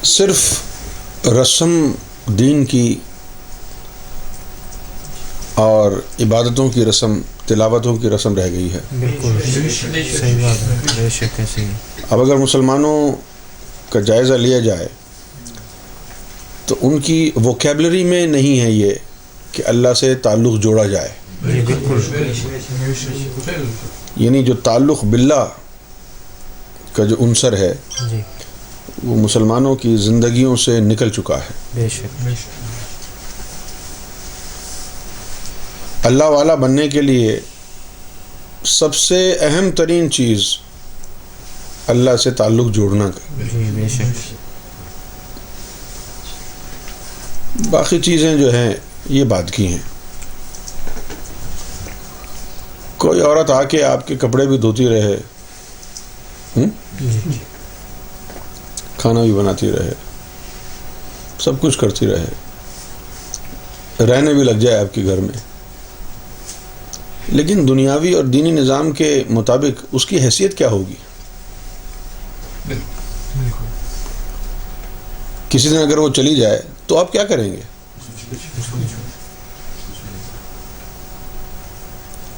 صرف رسم دین کی اور عبادتوں کی رسم، تلاوتوں کی رسم رہ گئی ہے. بالکل صحیح بات ہے، بے شک ہے صحیح. اب اگر مسلمانوں کا جائزہ لیا جائے تو ان کی ووکیبلری میں نہیں ہے یہ کہ اللہ سے تعلق جوڑا جائے. جی بالکل. یعنی جو تعلق باللہ کا جو عنصر ہے جی وہ مسلمانوں کی زندگیوں سے نکل چکا ہے. بے شک. اللہ والا بننے کے لیے سب سے اہم ترین چیز اللہ سے تعلق جوڑنا کا. جی بے شک. باقی چیزیں جو ہیں یہ بعد کی ہیں. کوئی عورت آ کے آپ کے کپڑے بھی دھوتی رہے، جی کھانا بھی بناتی رہے، سب کچھ کرتی رہے، رہنے بھی لگ جائے آپ کے گھر میں، لیکن دنیاوی اور دینی نظام کے مطابق اس کی حیثیت کیا ہوگی؟ کسی دن اگر وہ چلی جائے تو آپ کیا کریں گے؟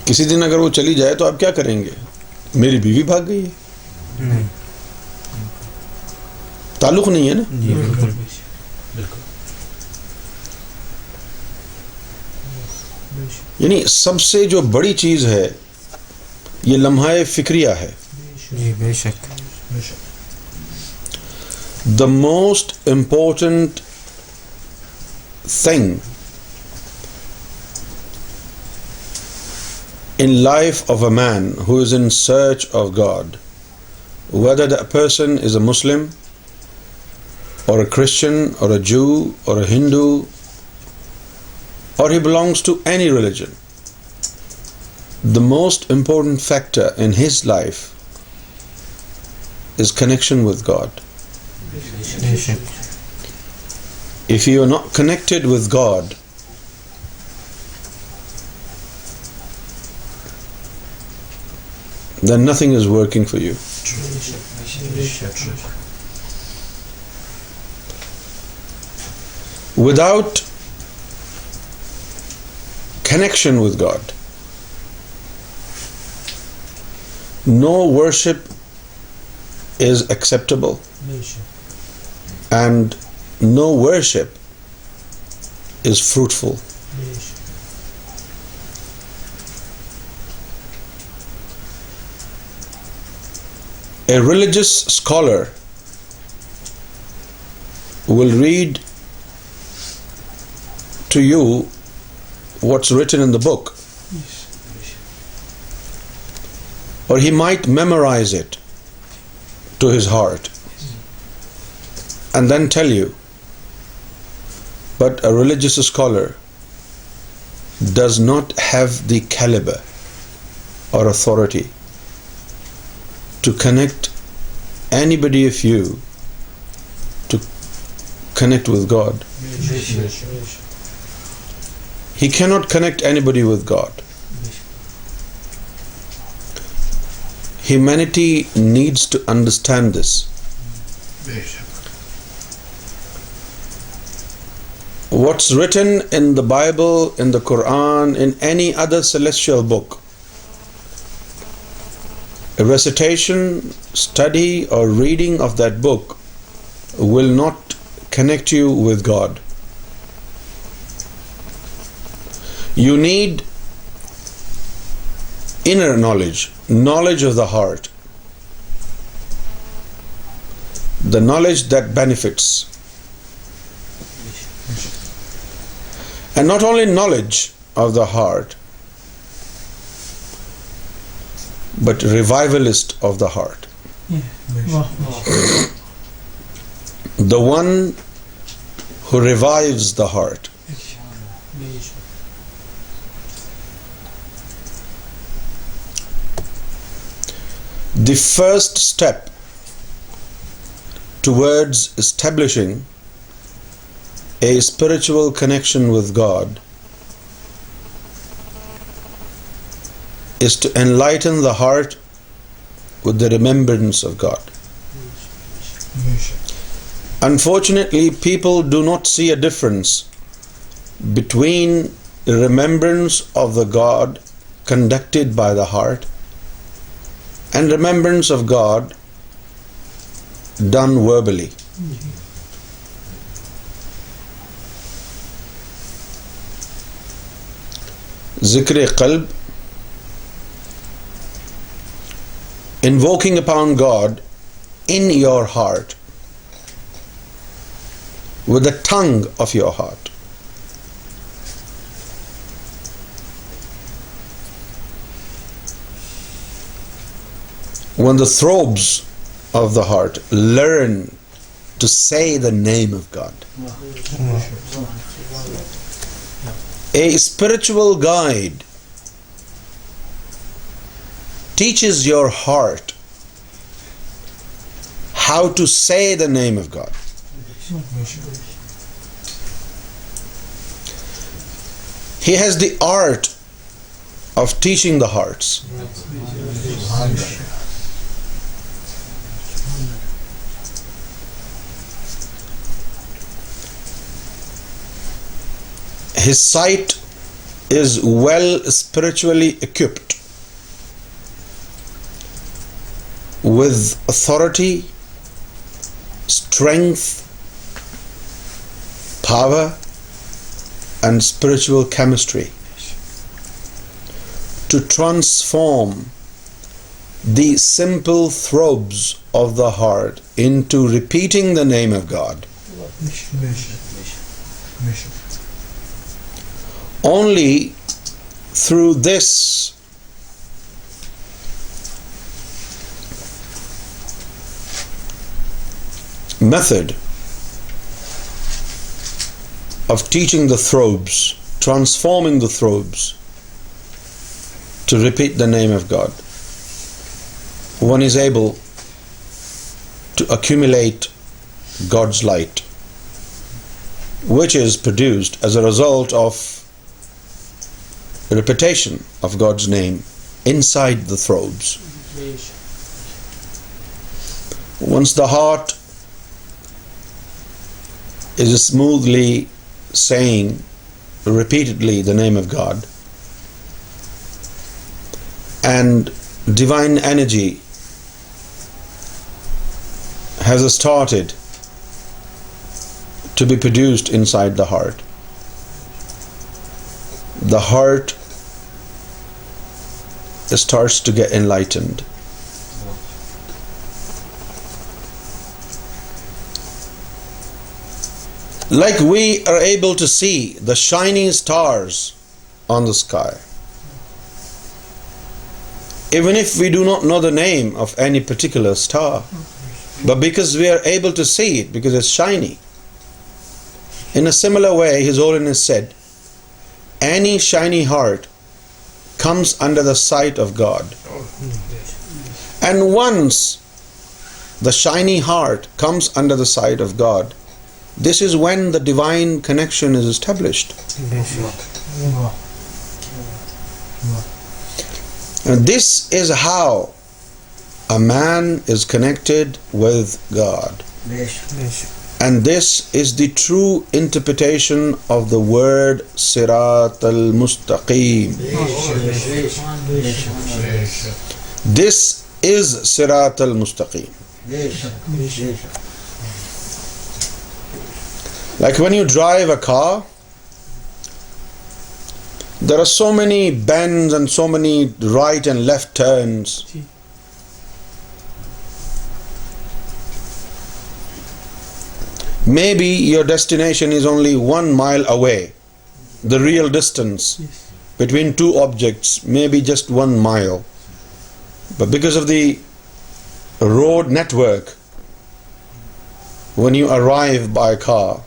کسی دن اگر وہ چلی جائے تو آپ کیا کریں گے؟ میری بیوی بھاگ گئی ہے، تعلق نہیں ہے نا. جی بالکل. یعنی سب سے جو بڑی چیز ہے یہ لمحہ فکریہ ہے. جی بے شک. The most important thing in life of a man who is in search of God, whether that person is a Muslim or a Christian or a Jew or a Hindu or he belongs to any religion, the most important factor in his life is connection with God. بے شک. If you are not connected with God, then nothing is working for you. Without connection with God, no worship is acceptable, and no worship is fruitful. A religious scholar will read to you what's written in the book, or he might memorize it to his heart and then tell you. But a religious scholar does not have the caliber or authority to connect anybody of you to connect with God. He cannot connect anybody with God. Humanity needs to understand this. What's written in the Bible, in the Quran, in any other celestial book, a recitation, study, or reading of that book will not connect you with God. You need inner knowledge, knowledge of the heart, the knowledge that benefits. And not only knowledge of the heart, but revivalist of the heart. The one who revives the heart. The first step towards establishing a spiritual connection with God is to enlighten the heart with the remembrance of God. Unfortunately, people do not see a difference between remembrance of the God conducted by the heart and remembrance of God done verbally. Zikr qalb, invoking upon God in your heart, with the tongue of your heart. When the throbs of the heart learn to say the name of God. A spiritual guide teaches your heart how to say the name of God. He has the art of teaching the hearts. His sight is well spiritually equipped with authority, strength, power, and spiritual chemistry to transform the simple throbs of the heart into repeating the name of God. Only through this method of teaching the throbs, transforming the throbs to repeat the name of God, one is able to accumulate God's light, which is produced as a result of repetition of God's name inside the throbs. Once the heart is smoothly saying repeatedly the name of God, and divine energy has started to be produced inside the heart starts to get enlightened. Like we are able to see the shining stars on the sky, even if we do not know the name of any particular star, but because we are able to see it because it's shiny. In a similar way, His Holiness said, any shiny heart comes under the sight of God. And once the shiny heart comes under the sight of God, this is when the divine connection is established. And this is how a man is connected with God. And this is the true interpretation of the word Sirat al-Mustaqim. This is Sirat al-Mustaqim. Like when you drive a car, there are so many bends and so many right and left turns. Maybe your destination is only 1 mile away. The real distance between two objects may be just 1 mile. But because of the road network, when you arrive by car,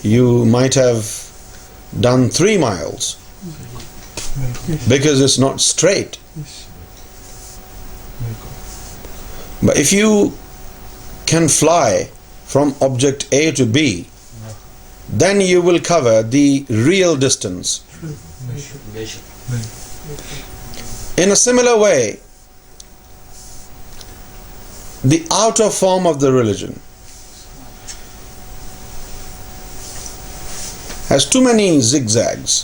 you might have done 3 miles because it's not straight. But if you can fly from object A to B, then you will cover the real distance. In a similar way, the outer form of the religion has too many zigzags.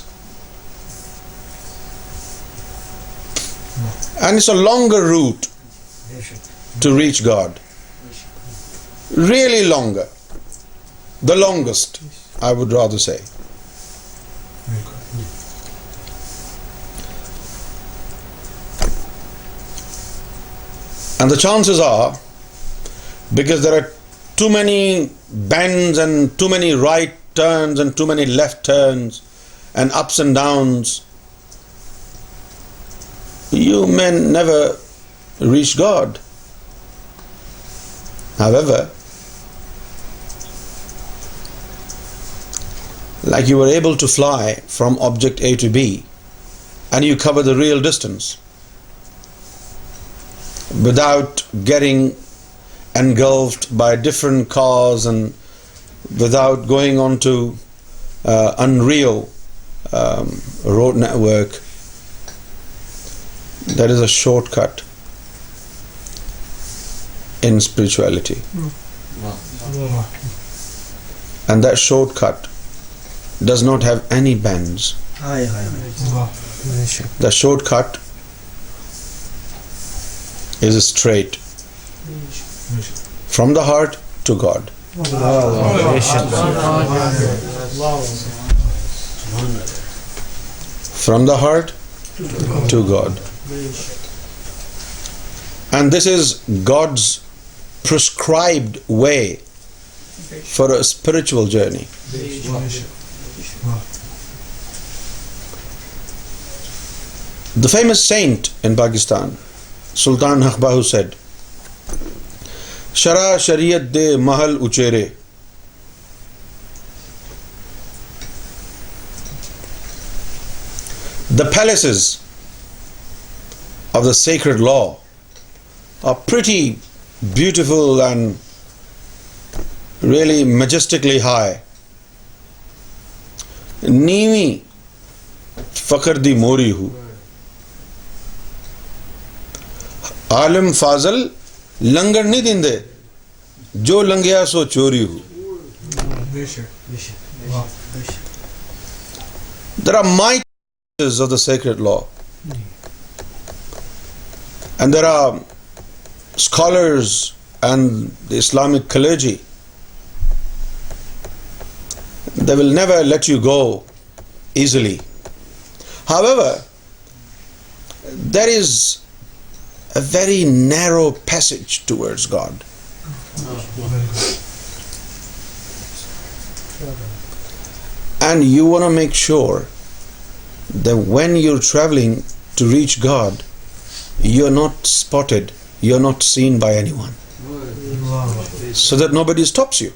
And it's a longer route to reach God. Really longer. The longest, I would rather say. And the chances are, because there are too many bends and too many right turns and too many left turns and ups and downs, you may never reach God. However, like you were able to fly from object A to B and you cover the real distance without getting engulfed by different cars and without going on to unreal road network, there is a shortcut in spirituality. And that shortcut does not have any bends. The shortcut is straight from the heart to God. From the heart to God. And this is God's prescribed way for a spiritual journey. The famous saint in Pakistan, Sultan Haq Bahu, said, Shara Shariyat de mahal uchere. The palaces of the sacred law are pretty beautiful and really majestically high. Neemi fakhr di mori hu. عالم فاضل لنگر نہیں دیندے جو لنگیا سو چوری ہو. There are mighties of the sacred law, and there are scholars and the Islamic clergy. They will never let you go easily. However, there is a very narrow passage towards God. And you want to make sure that when you're traveling to reach God, you're not spotted, you're not seen by anyone, so that nobody stops you.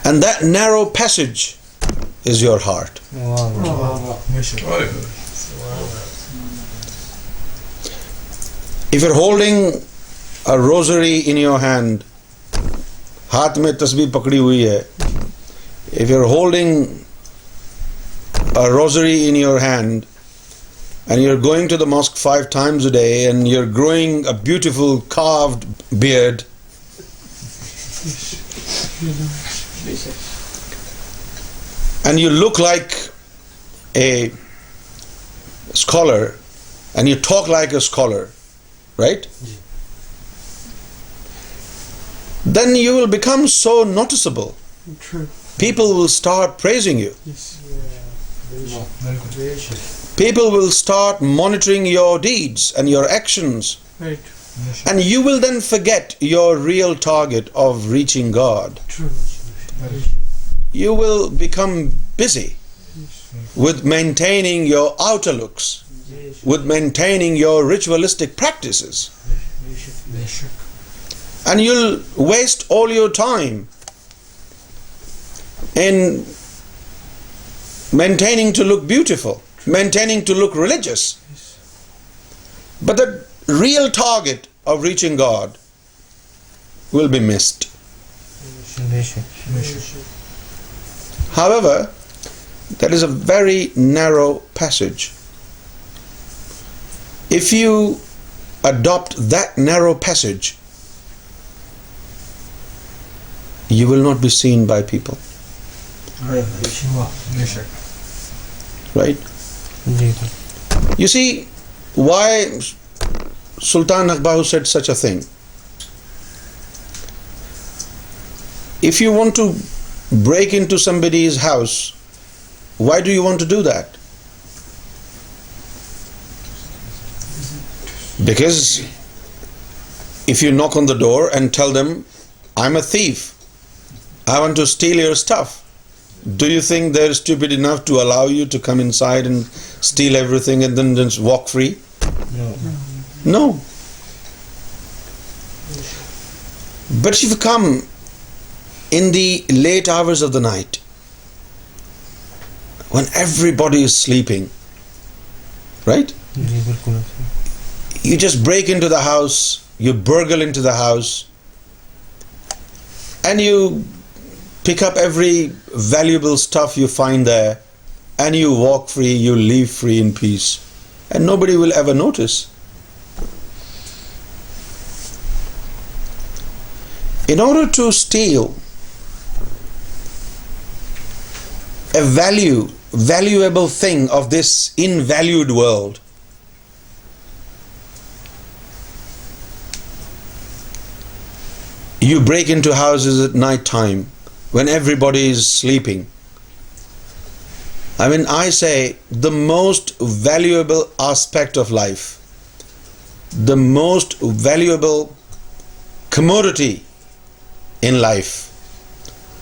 And that narrow passage is your heart. If you're holding a rosary in your hand, haath mein tasbih pakdi hui hai, if you're holding a rosary in your hand and you're going to the mosque 5 times a day and you're growing a beautiful carved beard, and you look like a scholar and you talk like a scholar, right? Then you will become so noticeable. True. People will start praising you. Yes. People will start monitoring your deeds and your actions. Right. And you will then forget your real target of reaching God. True. You will become busy with maintaining your outer looks, with maintaining your ritualistic practices. And you'll waste all your time in maintaining to look beautiful, maintaining to look religious. But the real target of reaching God will be missed. However, there is a very narrow passage. If you adopt that narrow passage, you will not be seen by people. Right? You see, why Sultan Akbahu said such a thing. If you want to break into somebody's house, why do you want to do that? Because if you knock on the door and tell them, I'm a thief, I want to steal your stuff, do you think they're stupid enough to allow you to come inside and steal everything and then just walk free? No. But if you come in the late hours of the night, when everybody is sleeping, right? You just break into the house, you burgle into the house, and you pick up every valuable stuff you find there, and you walk free, you leave free in peace, and nobody will ever notice. In order to steal a valuable thing of this invalued world, you break into houses at night time when everybody is sleeping. I mean, I say the most valuable aspect of life, the most valuable commodity in life,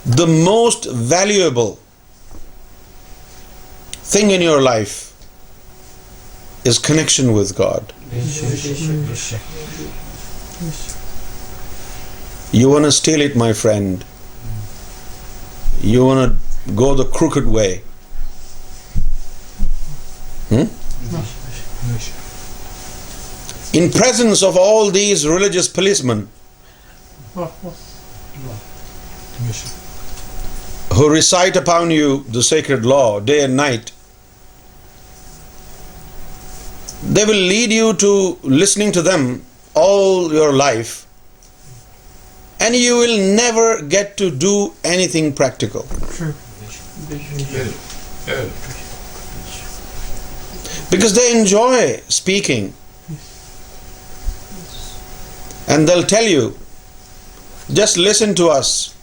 the most valuable thing in your life is connection with God. You want to steal it, my friend. You want to go the crooked way. In presence of all these religious policemen who recite upon you the sacred law day and night, they will lead you to listening to them all your life, and you will never get to do anything practical. Because they enjoy speaking, and they'll tell you, just listen to us,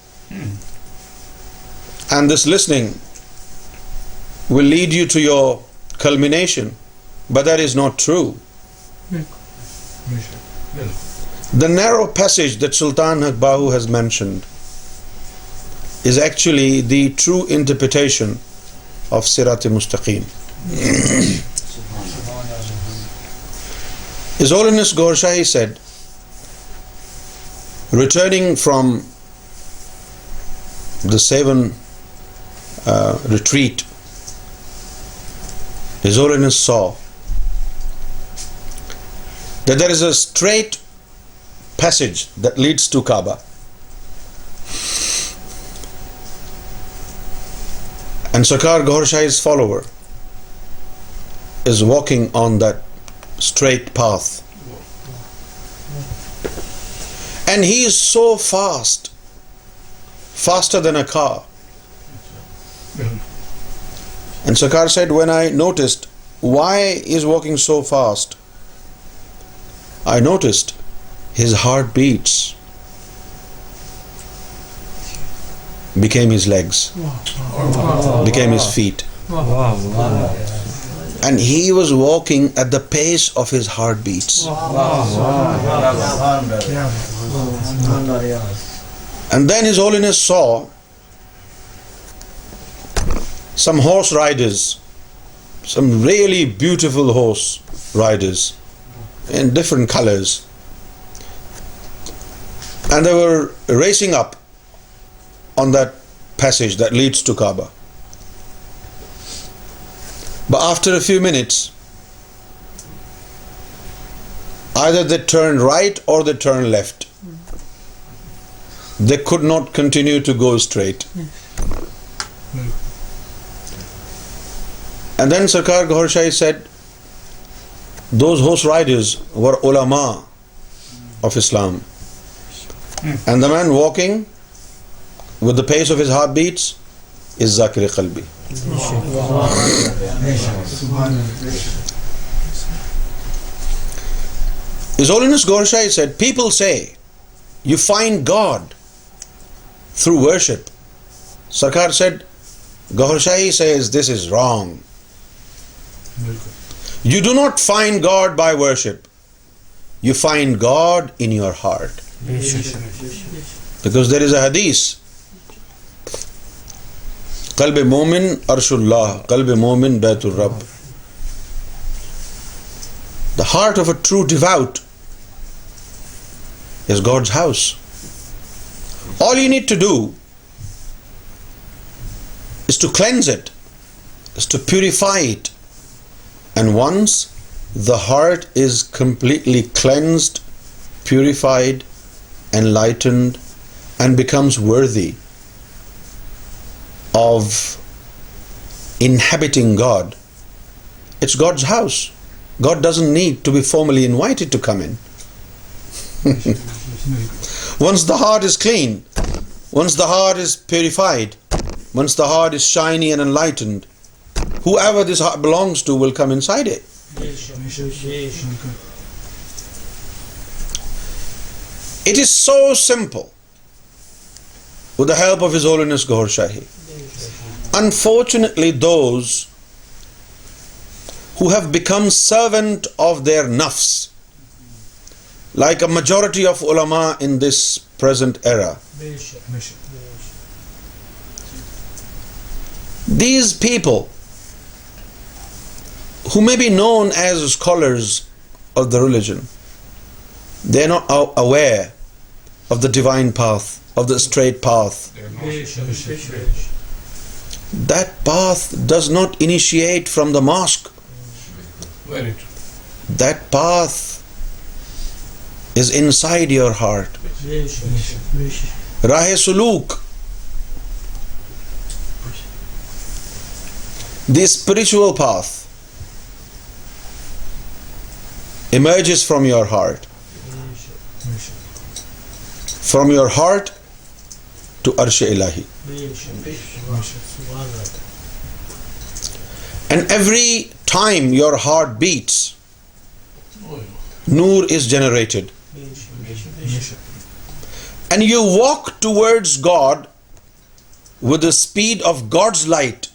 and this listening will lead you to your culmination. But that is not true. The narrow passage that Sultan Akbahu has mentioned is actually the true interpretation of Sirat Mustaqim. His Holiness Gohar Shahi said, returning from the Seven retreat, His Holiness saw that there is a straight passage that leads to Kaaba. And Sarkar Gohar Shahi's follower is walking on that straight path. And he is so fast, faster than a car. And Sarkar said, when I noticed why he is walking so fast, I noticed his heartbeats became his legs, became his feet. And he was walking at the pace of his heartbeats. And then His Holiness saw some horse riders, some really beautiful horse riders in different colors. And they were racing up on that passage that leads to Kaaba. But after a few minutes, either they turned right or they turned left. They could not continue to go straight. And then Sarkar Gohar Shahi said, those horse riders were ulama of Islam. And the man walking with the pace of his heartbeats is Zakir Qalbi. His Holiness Gohar Shahi said, people say you find God through worship. Sarkar said, Gohar Shahi says this is wrong. You do not find God by worship. You find God in your heart. Because there is a hadith, Qalb Mu'min Arshullah, Qalb Mu'min Baitur Rabb. The heart of a true devout is God's house. All you need to do is to cleanse it, is to purify it. And once the heart is completely cleansed, purified, enlightened, and becomes worthy of inhabiting God, it's God's house. God doesn't need to be formally invited to come in. Once the heart is clean, once the heart is purified, once the heart is shiny and enlightened, whoever this heart belongs to will come inside it. It is so simple with the help of His Holiness Gohar Shahi. Unfortunately, those who have become servant of their nafs, like a majority of ulama in this present era, these people who may be known as scholars of the religion, they are not aware of the divine path, of the straight path. That path does not initiate from the mosque. That path is inside your heart. Rahe Suluk, the spiritual path, emerges from your heart. From your heart to Arsh Ilahi. And every time your heart beats, Noor is generated. And you walk towards God with the speed of God's light.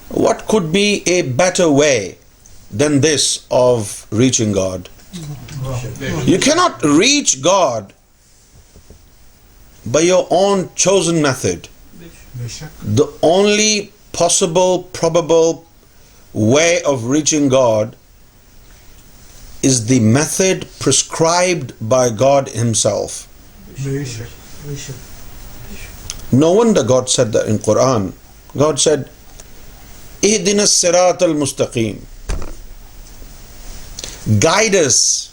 What could be a better way than this of reaching God? You cannot reach God by your own chosen method. The only possible, probable way of reaching God is the method prescribed by God Himself. No wonder God said that in Quran. God said, Ihdina as-sirat al-mustaqim. Guide us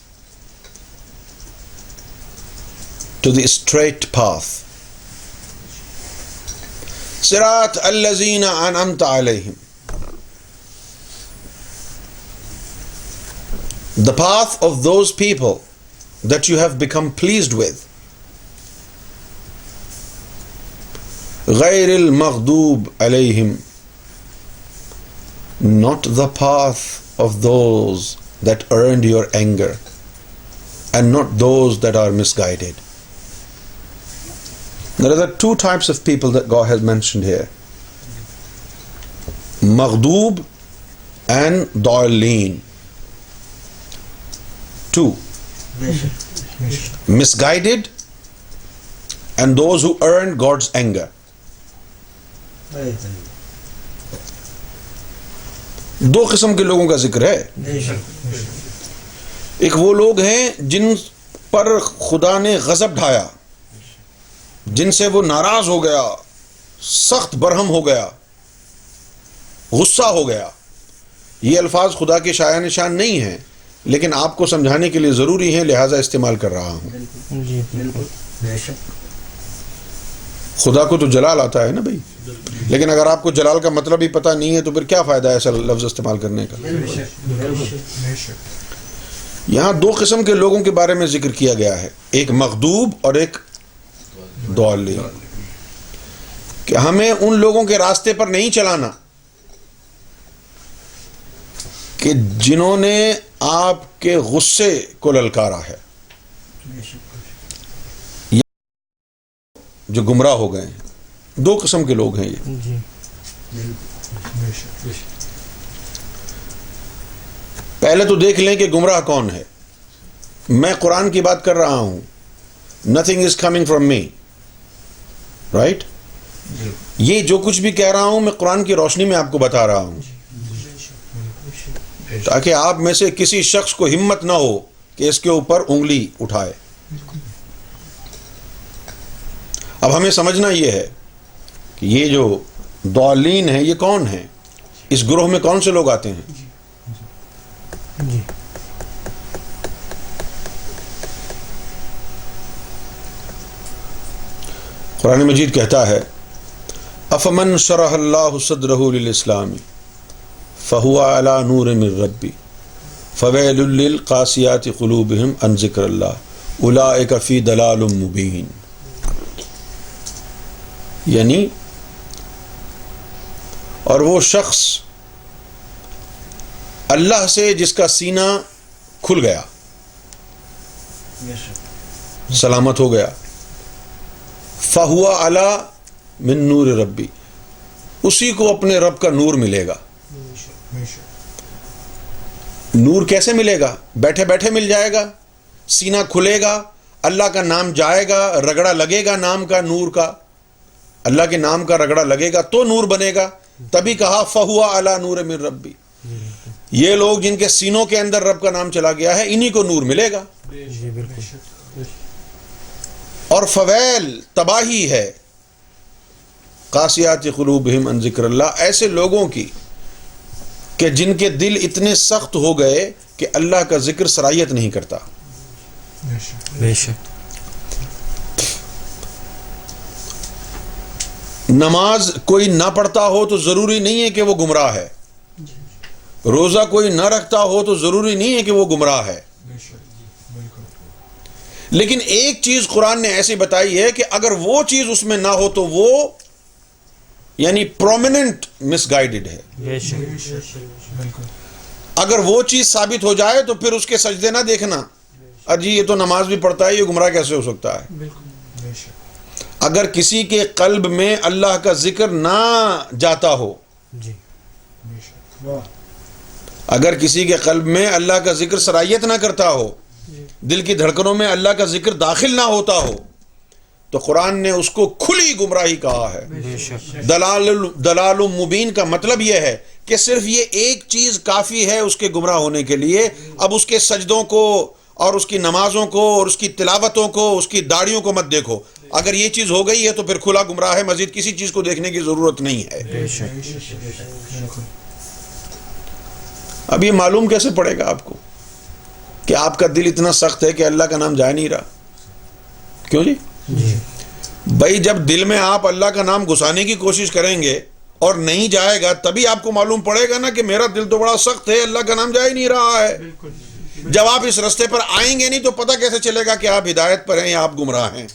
to the straight path. Sirat allazina an'amta alayhim. The path of those people that you have become pleased with. Ghayril maghdub alayhim. Not the path of those that earned your anger, and not those that are misguided. There are the two types of people that God has mentioned here. Maghdub and Dallin. Two. Misguided and those who earned God's anger. دو قسم کے لوگوں کا ذکر ہے. ایک وہ لوگ ہیں جن پر خدا نے غضب ڈھایا, جن سے وہ ناراض ہو گیا, سخت برہم ہو گیا, غصہ ہو گیا. یہ الفاظ خدا کے شایع نشان نہیں ہیں, لیکن آپ کو سمجھانے کے لیے ضروری ہیں, لہٰذا استعمال کر رہا ہوں. خدا کو تو جلال آتا ہے نا بھائی, لیکن اگر آپ کو جلال کا مطلب ہی پتہ نہیں ہے تو پھر کیا فائدہ ہے ایسا لفظ استعمال کرنے کا. یہاں دو قسم کے لوگوں کے بارے میں ذکر کیا گیا ہے, ایک مغضوب اور ایک ضالین، کہ ہمیں ان لوگوں کے راستے پر نہیں چلانا کہ جنہوں نے آپ کے غصے کو للکارا ہے، جو گمراہ ہو گئے ہیں. دو قسم کے لوگ ہیں یہ. جی پہلے تو دیکھ لیں کہ گمراہ کون ہے. میں قرآن کی بات کر رہا ہوں. Nothing is coming from me, right. یہ جو کچھ بھی کہہ رہا ہوں میں قرآن کی روشنی میں آپ کو بتا رہا ہوں، تاکہ آپ میں سے کسی شخص کو ہمت نہ ہو کہ اس کے اوپر انگلی اٹھائے. اب ہمیں سمجھنا یہ ہے کہ یہ جو ضالین ہیں یہ کون ہیں، اس گروہ میں کون سے لوگ آتے ہیں. جی قرآن مجید کہتا ہے افمن شرح اللہ صدرہ للاسلام فہو علی نور من ربی فویل للقاسیات قلوبہم عن ذکر اللہ اولئک فی ضلال مبین. یعنی اور وہ شخص اللہ سے جس کا سینہ کھل گیا، سلامت ہو گیا، فہو علی من نور ربی، اسی کو اپنے رب کا نور ملے گا. نور کیسے ملے گا؟ بیٹھے بیٹھے مل جائے گا، سینہ کھلے گا، اللہ کا نام جائے گا، رگڑا لگے گا نام کا، نور کا، اللہ کے نام کا رگڑا لگے گا تو نور بنے گا. تبھی کہا فہو علی نور من ربی. یہ لوگ جن کے سینوں کے اندر رب کا نام چلا گیا ہے انہی کو نور ملے گا. جی بالکل. اور فویل تباہی ہے قاسیات قلوبہم عن ذکر اللہ، ایسے لوگوں کی کہ جن کے دل اتنے سخت ہو گئے کہ اللہ کا ذکر سرایت نہیں کرتا. بے شک. نماز کوئی نہ پڑھتا ہو تو ضروری نہیں ہے کہ وہ گمراہ ہے، روزہ کوئی نہ رکھتا ہو تو ضروری نہیں ہے کہ وہ گمراہ ہے. لیکن ایک چیز قرآن نے ایسی بتائی ہے کہ اگر وہ چیز اس میں نہ ہو تو وہ یعنی پرومیننٹ مس گائیڈڈ ہے. بے شک. اگر وہ چیز ثابت ہو جائے تو پھر اس کے سجدے نہ دیکھنا، اجی یہ تو نماز بھی پڑھتا ہے، یہ گمراہ کیسے ہو سکتا ہے. اگر کسی کے قلب میں اللہ کا ذکر نہ جاتا ہو، جی اگر کسی کے قلب میں اللہ کا ذکر سرایت نہ کرتا ہو، دل کی دھڑکنوں میں اللہ کا ذکر داخل نہ ہوتا ہو، تو قرآن نے اس کو کھلی گمراہی کہا ہے. بے شک. دلال مبین کا مطلب یہ ہے کہ صرف یہ ایک چیز کافی ہے اس کے گمراہ ہونے کے لیے. اب اس کے سجدوں کو اور اس کی نمازوں کو اور اس کی تلاوتوں کو، اس کی داڑھیوں کو مت دیکھو. اگر یہ چیز ہو گئی ہے تو پھر کھلا گمراہ ہے، مزید کسی چیز کو دیکھنے کی ضرورت نہیں ہے. بے شک. اب یہ معلوم کیسے پڑے گا آپ کو کہ آپ کا دل اتنا سخت ہے کہ اللہ کا نام جا نہیں رہا؟ کیوں جی؟ جی بھائی جب دل میں آپ اللہ کا نام گھسانے کی کوشش کریں گے اور نہیں جائے گا تبھی آپ کو معلوم پڑے گا نا کہ میرا دل تو بڑا سخت ہے، اللہ کا نام جا ہی نہیں رہا ہے. جب آپ اس رستے پر آئیں گے نہیں تو پتہ کیسے چلے گا کہ آپ ہدایت پر ہیں یا آپ گمراہ ہیں؟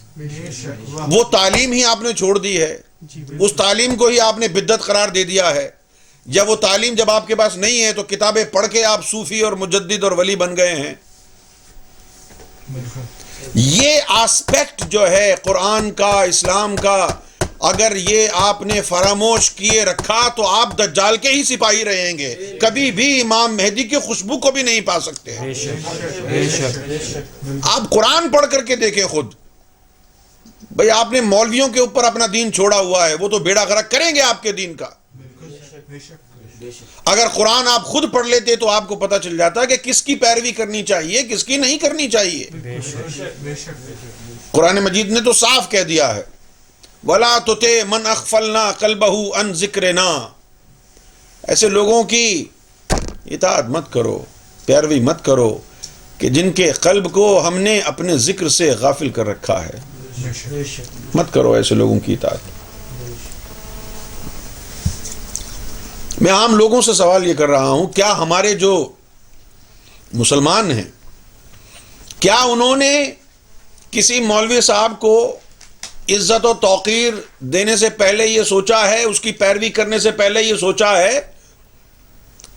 وہ تعلیم ہی آپ نے چھوڑ دی ہے، اس تعلیم کو ہی آپ نے بدعت قرار دے دیا ہے. یا وہ تعلیم جب آپ کے پاس نہیں ہے تو کتابیں پڑھ کے آپ صوفی اور مجدد اور ولی بن گئے ہیں. یہ آسپیکٹ جو ہے قرآن کا، اسلام کا، اگر یہ آپ نے فراموش کیے رکھا تو آپ دجال کے ہی سپاہی رہیں گے، کبھی بھی امام مہدی کی خوشبو کو بھی نہیں پا سکتے. بے شک. بے شک. آپ قرآن پڑھ کر کے دیکھیں خود. بھئی آپ نے مولویوں کے اوپر اپنا دین چھوڑا ہوا ہے، وہ تو بیڑا غرق کریں گے آپ کے دین کا. اگر قرآن آپ خود پڑھ لیتے تو آپ کو پتہ چل جاتا کہ کس کی پیروی کرنی چاہیے، کس کی نہیں کرنی چاہیے. قرآن مجید نے تو صاف کہہ دیا ہے وَلَا تُطِعْ مَنْ أَغْفَلْنَا قَلْبَهُ عَنْ ذِكْرِنَا. ایسے لوگوں کی اطاعت مت کرو، پیروی مت کرو کہ جن کے قلب کو ہم نے اپنے ذکر سے غافل کر رکھا ہے. مت کرو ایسے لوگوں کی اطاعت. میں عام لوگوں سے سوال یہ کر رہا ہوں، کیا ہمارے جو مسلمان ہیں کیا انہوں نے کسی مولوی صاحب کو عزت و توقیر دینے سے پہلے یہ سوچا ہے، اس کی پیروی کرنے سے پہلے یہ سوچا ہے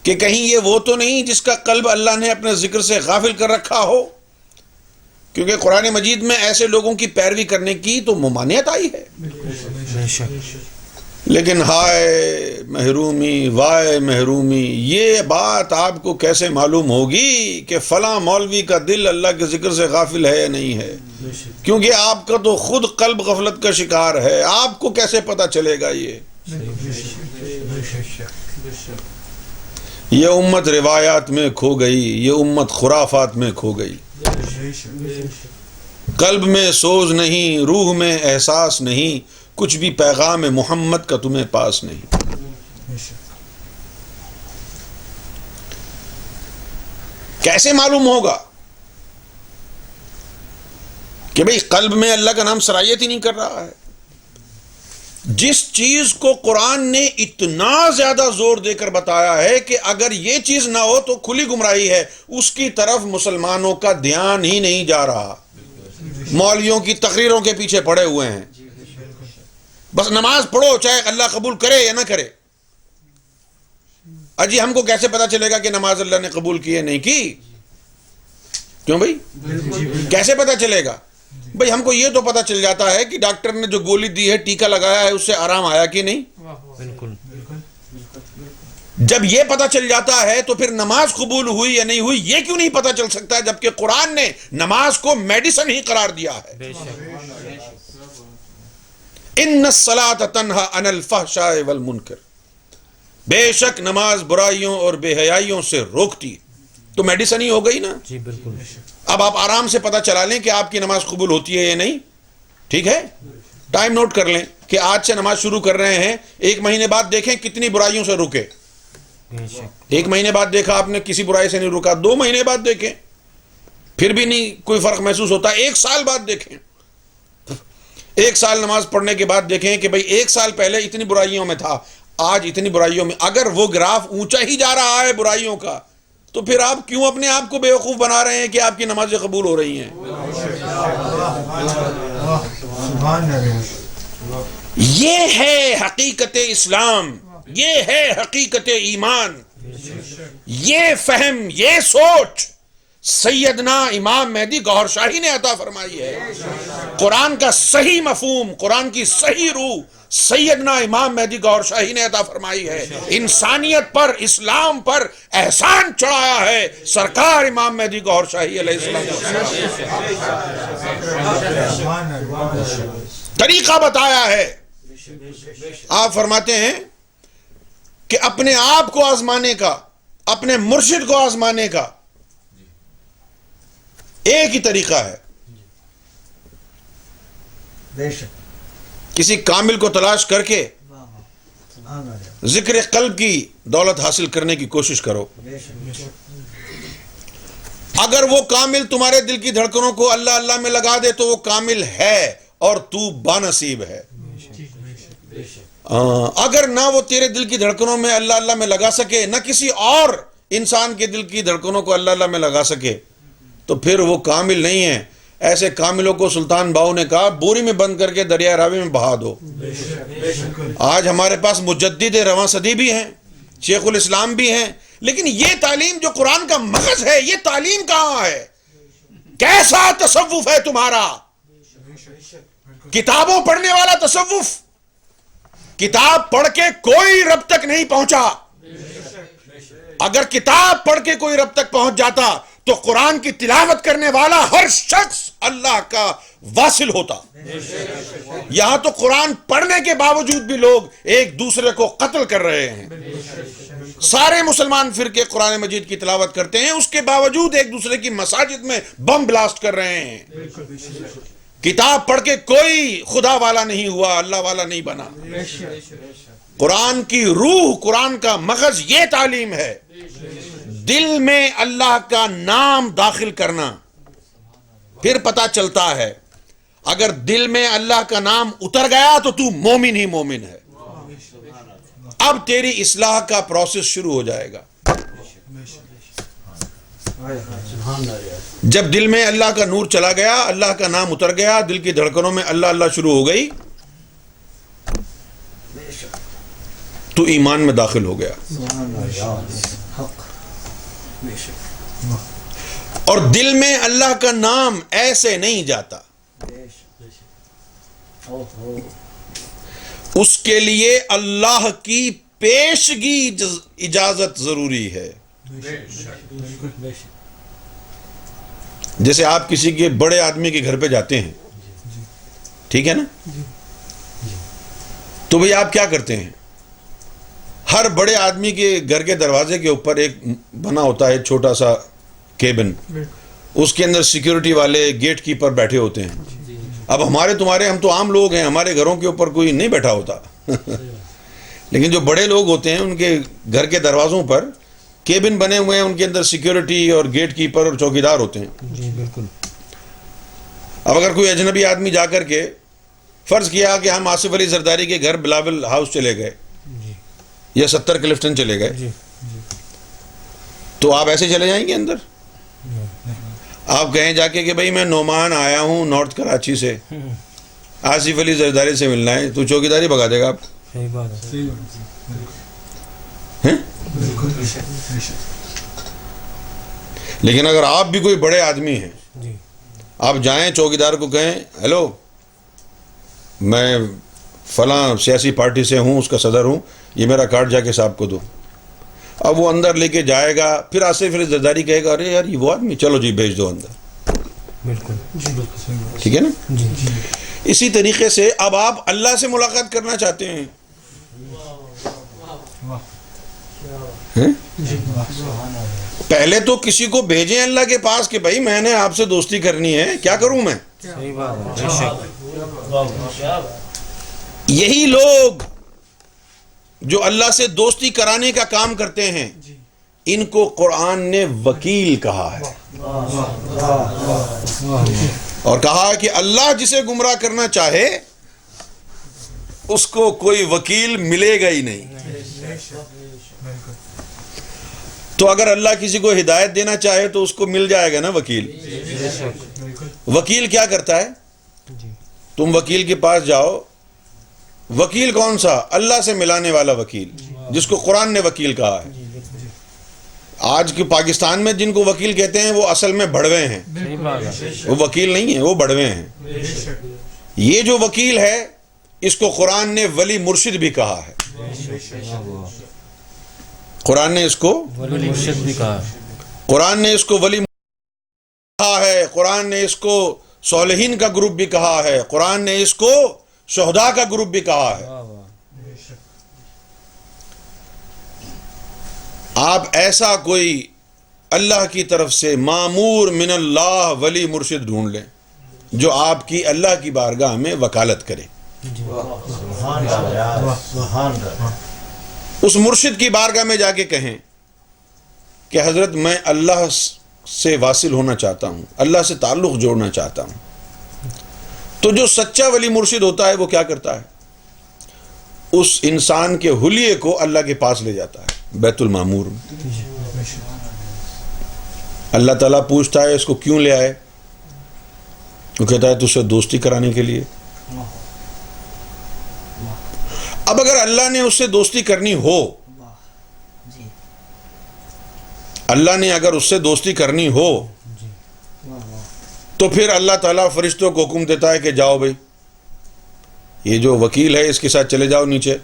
کہ کہیں یہ وہ تو نہیں جس کا قلب اللہ نے اپنے ذکر سے غافل کر رکھا ہو؟ کیونکہ قرآن مجید میں ایسے لوگوں کی پیروی کرنے کی تو ممانعت آئی ہے. لیکن ہائے محرومی، وائے محرومی، یہ بات آپ کو کیسے معلوم ہوگی کہ فلاں مولوی کا دل اللہ کے ذکر سے غافل ہے یا نہیں ہے؟ کیونکہ آپ کا تو خود قلب غفلت کا شکار ہے. آپ کو کیسے پتہ چلے گا؟ یہ امت روایات میں کھو گئی، یہ امت خرافات میں کھو گئی. قلب میں سوز نہیں، روح میں احساس نہیں، کچھ بھی پیغام محمد کا تمہیں پاس نہیں. کیسے معلوم ہوگا کہ بھئی قلب میں اللہ کا نام سرایت ہی نہیں کر رہا ہے؟ جس چیز کو قرآن نے اتنا زیادہ زور دے کر بتایا ہے کہ اگر یہ چیز نہ ہو تو کھلی گمراہی ہے، اس کی طرف مسلمانوں کا دھیان ہی نہیں جا رہا. مولویوں کی تقریروں کے پیچھے پڑے ہوئے ہیں. بس نماز پڑھو چاہے اللہ قبول کرے یا نہ کرے. اجی ہم کو کیسے پتا چلے گا کہ نماز اللہ نے قبول کی ہے نہیں کی؟ کیوں بھائی؟ کیسے پتا چلے گا؟ بھائی ہم کو یہ تو پتا چل جاتا ہے کہ ڈاکٹر نے جو گولی دی ہے، ٹیکا لگایا ہے، اس سے آرام آیا کہ نہیں. بالکل. جب یہ پتا چل جاتا ہے تو پھر نماز قبول ہوئی یا نہیں ہوئی یہ کیوں نہیں پتا چل سکتا، جبکہ قرآن نے نماز کو میڈیسن ہی قرار دیا ہے. ان الصلاۃ تنہی عن الفحشاء والمنکر، بے شک نماز برائیوں اور بے حیائیوں سے روکتی. تو میڈیسن ہی ہو گئی نا. جی بالکل. اب آپ آرام سے پتا چلا لیں کہ آپ کی نماز قبول ہوتی ہے یا نہیں. ٹھیک ہے، ٹائم نوٹ کر لیں کہ آج سے نماز شروع کر رہے ہیں، 1 مہینے بعد دیکھیں کتنی برائیوں سے رکے. 1 مہینے بعد دیکھا آپ نے کسی برائی سے نہیں رکا، 2 مہینے بعد دیکھیں پھر بھی نہیں کوئی فرق محسوس ہوتا، 1 سال بعد دیکھیں، 1 سال نماز پڑھنے کے بعد دیکھیں کہ بھئی 1 سال پہلے اتنی برائیوں میں تھا، آج اتنی برائیوں میں. اگر وہ گراف اونچا ہی جا رہا ہے برائیوں کا تو پھر آپ کیوں اپنے آپ کو بیوقوف بنا رہے ہیں کہ آپ کی نمازیں قبول ہو رہی ہیں؟ یہ ہے حقیقت اسلام، یہ ہے حقیقت ایمان. یہ فہم، یہ سوچ سیدنا امام مہدی گوہر شاہی نے عطا فرمائی ہے. قرآن کا صحیح مفہوم، قرآن کی صحیح روح سیدنا امام مہدی گوہر شاہی نے عطا فرمائی ہے. انسانیت پر، اسلام پر احسان چڑھایا ہے سرکار امام مہدی گوہر شاہی علیہ السلام. طریقہ بتایا ہے. آپ فرماتے ہیں کہ اپنے آپ کو آزمانے کا، اپنے مرشد کو آزمانے کا ایک ہی طریقہ ہے. کسی کامل کو تلاش کر کے ذکر قلب کی دولت حاصل کرنے کی کوشش کرو. اگر وہ کامل تمہارے دل کی دھڑکنوں کو اللہ اللہ میں لگا دے تو وہ کامل ہے اور تو بانصیب ہے. اگر نہ وہ تیرے دل کی دھڑکنوں میں اللہ اللہ میں لگا سکے، نہ کسی اور انسان کے دل کی دھڑکنوں کو اللہ اللہ میں لگا سکے، تو پھر وہ کامل نہیں ہے. ایسے کاملوں کو سلطان باؤ نے کہا بوری میں بند کر کے دریا راوی میں بہا دو. آج ہمارے پاس مجدد رواں صدی بھی ہیں، شیخ الاسلام بھی ہیں، لیکن یہ تعلیم جو قرآن کا مغز ہے، یہ تعلیم کہاں ہے؟ کیسا تصوف ہے تمہارا؟ کتابوں پڑھنے والا تصوف. کتاب پڑھ کے کوئی رب تک نہیں پہنچا. اگر کتاب پڑھ کے کوئی رب تک پہنچ جاتا تو قرآن کی تلاوت کرنے والا ہر شخص اللہ کا واصل ہوتا. یہاں تو قرآن پڑھنے کے باوجود بھی لوگ ایک دوسرے کو قتل کر رہے ہیں. سارے مسلمان فرقے قرآن مجید کی تلاوت کرتے ہیں، اس کے باوجود ایک دوسرے کی مساجد میں بم بلاسٹ کر رہے ہیں. کتاب پڑھ کے کوئی خدا والا نہیں ہوا، اللہ والا نہیں بنا. قرآن کی روح، قرآن کا مغز یہ تعلیم ہے. دل میں اللہ کا نام داخل کرنا، پھر پتا چلتا ہے اگر دل میں اللہ کا نام اتر گیا تو تو مومن ہی مومن ہے. اب تیری اصلاح کا پروسیس شروع ہو جائے گا. جب دل میں اللہ کا نور چلا گیا، اللہ کا نام اتر گیا، دل کی دھڑکنوں میں اللہ اللہ شروع ہو گئی، تو ایمان میں داخل ہو گیا. اور دل میں اللہ کا نام ایسے نہیں جاتا، اس کے لیے اللہ کی پیشگی اجازت ضروری ہے. جیسے آپ کسی کے بڑے آدمی کے گھر پہ جاتے ہیں، ٹھیک ہے نا، تو بھئی آپ کیا کرتے ہیں؟ ہر بڑے آدمی کے گھر کے دروازے کے اوپر ایک بنا ہوتا ہے چھوٹا سا کیبن، اس کے اندر سیکیورٹی والے گیٹ کیپر بیٹھے ہوتے ہیں. اب ہمارے تمہارے، ہم تو عام لوگ ہیں، ہمارے گھروں کے اوپر کوئی نہیں بیٹھا ہوتا لیکن جو بڑے لوگ ہوتے ہیں ان کے گھر کے دروازوں پر کیبن بنے ہوئے ہیں، ان کے اندر سیکیورٹی اور گیٹ کیپر اور چوکیدار ہوتے ہیں. بالکل. اب اگر کوئی اجنبی آدمی جا کر کے فرض کیا کہ ہم آصف علی زرداری کے گھر بلاول ہاؤس چلے گئے یا 70 کلفٹن چلے گئے، تو آپ ایسے چلے جائیں گے اندر؟ آپ کہیں جا کے کہ بھئی میں نعمان آیا ہوں نارتھ کراچی سے، آصف علی زرداری سے ملنا ہے، تو چوکیداری بھگا دے گا آپ. صحیح بات ہے. لیکن اگر آپ بھی کوئی بڑے آدمی ہیں، آپ جائیں چوکیدار کو کہیں ہیلو میں فلاں سیاسی پارٹی سے ہوں، اس کا صدر ہوں، یہ میرا کارڈ جا کے صاحب کو دو. اب وہ اندر لے کے جائے گا، پھر آصف علی زرداری کہے گا ارے یار یہ وہ آدمی، چلو جی بھیج دو اندر. بالکل. ٹھیک ہے نا. اسی طریقے سے اب آپ اللہ سے ملاقات کرنا چاہتے ہیں، پہلے تو کسی کو بھیجیں اللہ کے پاس کہ بھائی میں نے آپ سے دوستی کرنی ہے، کیا کروں میں؟ صحیح بات ہے. یہی لوگ جو اللہ سے دوستی کرانے کا کام کرتے ہیں، ان کو قرآن نے وکیل کہا ہے، اور کہا کہ اللہ جسے گمراہ کرنا چاہے اس کو کوئی وکیل ملے گا ہی نہیں. تو اگر اللہ کسی کو ہدایت دینا چاہے تو اس کو مل جائے گا نا وکیل. وکیل کیا کرتا ہے؟ تم وکیل کے پاس جاؤ، وکیل کون سا؟ اللہ سے ملانے والا وکیل، جس کو قرآن نے وکیل کہا ہے. آج کے پاکستان میں جن کو وکیل کہتے ہیں وہ اصل میں بڑوے ہیں، وہ وکیل نہیں ہیں، وہ بڑوے ہیں. یہ جو وکیل ہے اس کو قرآن نے ولی مرشد بھی کہا ہے. قرآن نے اس کو ولی مرشد بھی کہا ہے. قرآن نے اس کو ولی کہا ہے. قرآن نے اس کو صالحین کا گروپ بھی کہا ہے. قرآن نے اس کو شہداء کا گروپ بھی کہا ہے. آپ ایسا کوئی اللہ کی طرف سے مامور من اللہ ولی مرشد ڈھونڈ لیں جو آپ کی اللہ کی بارگاہ میں وکالت کرے. اس مرشد کی بارگاہ میں جا کے کہیں کہ حضرت میں اللہ سے واصل ہونا چاہتا ہوں، اللہ سے تعلق جوڑنا چاہتا ہوں. تو جو سچا ولی مرشد ہوتا ہے وہ کیا کرتا ہے؟ اس انسان کے حلیے کو اللہ کے پاس لے جاتا ہے بیت المعمور میں. اللہ تعالیٰ پوچھتا ہے اس کو کیوں لے آئے؟ وہ کہتا ہے تجھ سے دوستی کرانے کے لیے. اب اگر اللہ نے اس سے دوستی کرنی ہو، اللہ نے اگر اس سے دوستی کرنی ہو تو پھر اللہ تعالیٰ فرشتوں کو حکم دیتا ہے کہ جاؤ بھائی یہ جو وکیل ہے اس کے ساتھ چلے جاؤ نیچے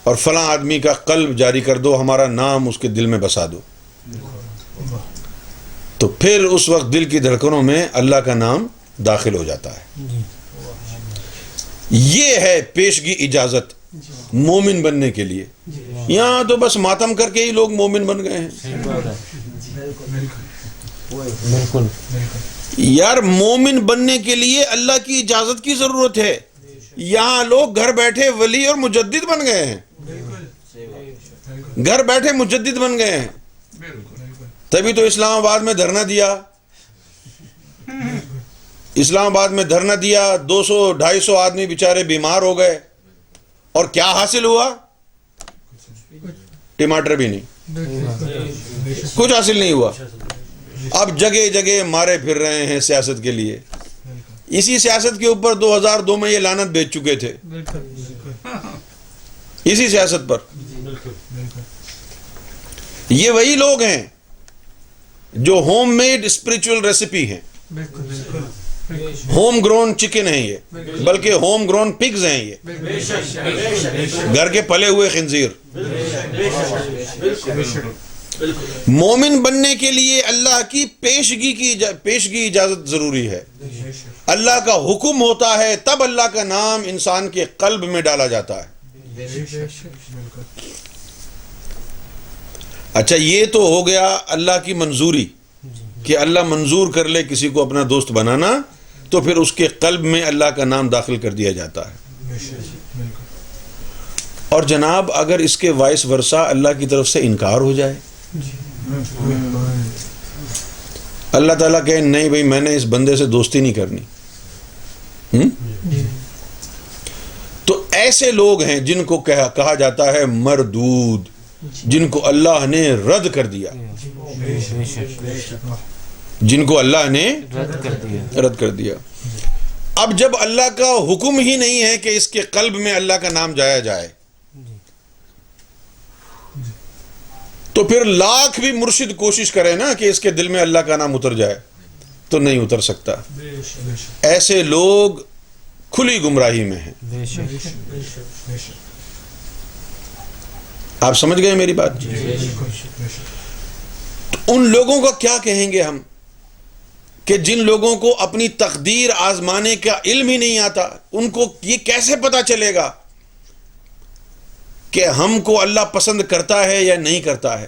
اور فلاں آدمی کا قلب جاری کر دو، ہمارا نام اس کے دل میں بسا دو. تو پھر اس وقت دل کی دھڑکنوں میں اللہ کا نام داخل ہو جاتا ہے. یہ ہے پیشگی اجازت مومن بننے کے لیے. یہاں تو بس ماتم کر کے ہی لوگ مومن بن گئے ہیں. بالکل. یار مومن بننے کے لیے اللہ کی اجازت کی ضرورت ہے. یہاں لوگ گھر بیٹھے ولی اور مجدد بن گئے ہیں، گھر بیٹھے مجدد بن گئے ہیں. تبھی تو اسلام آباد میں دھرنا دیا، اسلام آباد میں دھرنا دیا، 200-250 آدمی بیچارے بیمار ہو گئے، اور کیا حاصل ہوا؟ ٹماٹر بھی نہیں، کچھ حاصل نہیں ہوا. اب جگہ جگہ مارے پھر رہے ہیں سیاست کے لیے. اسی سیاست کے اوپر 2002 میں یہ لعنت بیچ چکے تھے, اسی سیاست پر. یہ وہی لوگ ہیں جو ہوم میڈ اسپرچل ریسیپی ہیں, ہوم گرون چکن ہیں یہ, بلکہ ہوم گرون پگز ہیں یہ, گھر کے پلے ہوئے خنزیر. مومن بننے کے لیے اللہ کی پیشگی اجازت ضروری ہے. اللہ کا حکم ہوتا ہے تب اللہ کا نام انسان کے قلب میں ڈالا جاتا ہے. اچھا, یہ تو ہو گیا اللہ کی منظوری کہ اللہ منظور کر لے کسی کو اپنا دوست بنانا, تو پھر اس کے قلب میں اللہ کا نام داخل کر دیا جاتا ہے. اور جناب اگر اس کے وائس ورثہ اللہ کی طرف سے انکار ہو جائے, اللہ تعالیٰ کہے نہیں بھائی میں نے اس بندے سے دوستی نہیں کرنی, تو ایسے لوگ ہیں جن کو کہا جاتا ہے مردود, جن کو اللہ نے رد کر دیا, جن کو اللہ نے رد کر دیا. اب جب اللہ کا حکم ہی نہیں ہے کہ اس کے قلب میں اللہ کا نام جایا جائے, تو پھر لاکھ بھی مرشد کوشش کرے نا کہ اس کے دل میں اللہ کا نام اتر جائے تو نہیں اتر سکتا. ایسے لوگ کھلی گمراہی میں ہیں. آپ سمجھ گئے میری بات؟ تو ان لوگوں کا کیا کہیں گے ہم کہ جن لوگوں کو اپنی تقدیر آزمانے کا علم ہی نہیں آتا, ان کو یہ کیسے پتا چلے گا کہ ہم کو اللہ پسند کرتا ہے یا نہیں کرتا ہے؟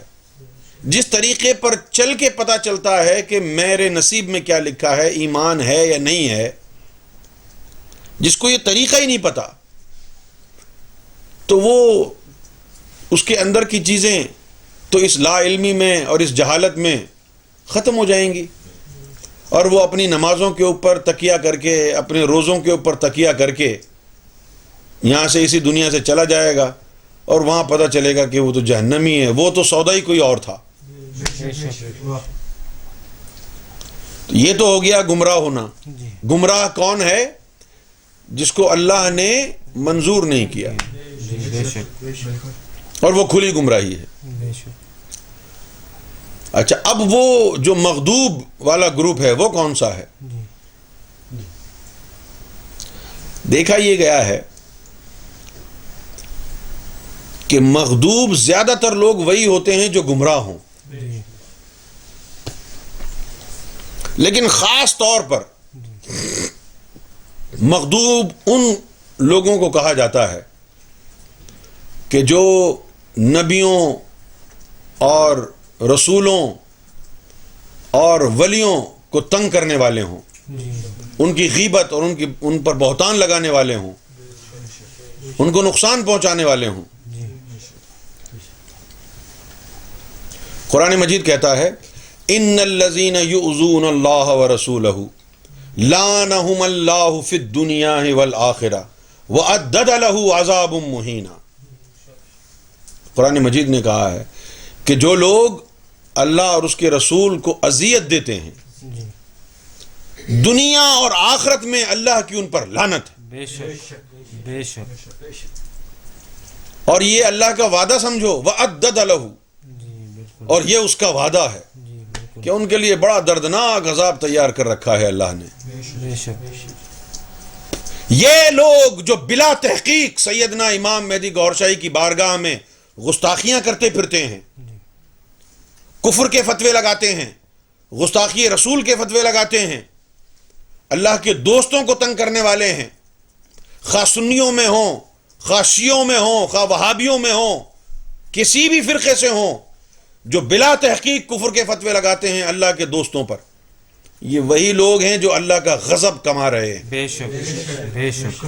جس طریقے پر چل کے پتا چلتا ہے کہ میرے نصیب میں کیا لکھا ہے, ایمان ہے یا نہیں ہے, جس کو یہ طریقہ ہی نہیں پتا, تو وہ اس کے اندر کی چیزیں تو اس لا علمی میں اور اس جہالت میں ختم ہو جائیں گی, اور وہ اپنی نمازوں کے اوپر تکیہ کر کے, اپنے روزوں کے اوپر تکیہ کر کے یہاں سے اسی دنیا سے چلا جائے گا, اور وہاں پتہ چلے گا کہ وہ تو جہنمی ہے, وہ تو سودا ہی کوئی اور تھا. یہ تو ہو گیا گمراہ ہونا. گمراہ کون ہے؟ جس کو اللہ نے منظور نہیں کیا, اور وہ کھلی گمراہی ہے. اچھا, اب وہ جو مغضوب والا گروپ ہے وہ کون سا ہے؟ دیکھا یہ گیا ہے کہ مغضوب زیادہ تر لوگ وہی ہوتے ہیں جو گمراہ ہوں, لیکن خاص طور پر مغضوب ان لوگوں کو کہا جاتا ہے کہ جو نبیوں اور رسولوں اور ولیوں کو تنگ کرنے والے ہوں, ان کی غیبت اور ان پر بہتان لگانے والے ہوں, ان کو نقصان پہنچانے والے ہوں. قرآن مجید کہتا ہے ان الذین یؤذون اللہ ورسولہ لعنہم اللہ فی الدنیا والآخرہ وأعد لہ عذاب مہینا. قرآن مجید نے کہا ہے کہ جو لوگ اللہ اور اس کے رسول کو اذیت دیتے ہیں, دنیا اور آخرت میں اللہ کی ان پر لعنت ہے. بے شک بے شک. اور یہ اللہ کا وعدہ سمجھو, وأعد لہ, اور یہ اس کا وعدہ ہے کہ ان کے لیے بڑا دردناک عذاب تیار کر رکھا ہے اللہ نے. بے شک. یہ لوگ جو بلا تحقیق سیدنا امام مہدی گوھر شاہی کی بارگاہ میں گستاخیاں کرتے پھرتے ہیں, کفر کے فتوے لگاتے ہیں, گستاخی رسول کے فتوے لگاتے ہیں, اللہ کے دوستوں کو تنگ کرنے والے ہیں, خواہ سنیوں میں ہوں, خواہ شیعوں میں ہوں, خواہ وہابیوں میں ہوں, کسی بھی فرقے سے ہوں, جو بلا تحقیق کفر کے فتوے لگاتے ہیں اللہ کے دوستوں پر, یہ وہی لوگ ہیں جو اللہ کا غضب کما رہے ہیں. بے شک بے شک.